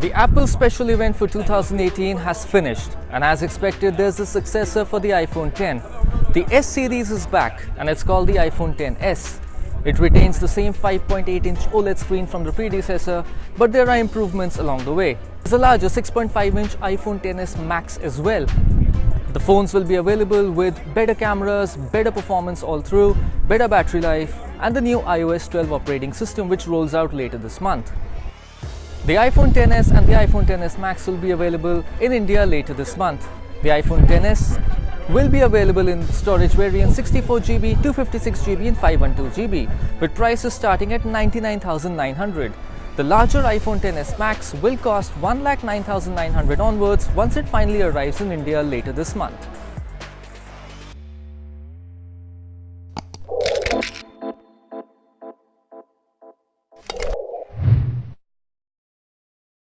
The Apple special event for 2018 has finished, and as expected, there's a successor for the iPhone X. The S series is back, and it's called the iPhone XS. It retains the same 5.8-inch OLED screen from the predecessor, but there are improvements along the way. There's a larger 6.5-inch iPhone XS Max as well. The phones will be available with better cameras, better performance all through, better battery life, and the new iOS 12 operating system which rolls out later this month. The iPhone XS and the iPhone XS Max will be available in India later this month. The iPhone XS will be available in storage variants 64GB, 256GB and 512GB, with prices starting at 99,900. The larger iPhone XS Max will cost 1,09,900 onwards once it finally arrives in India later this month.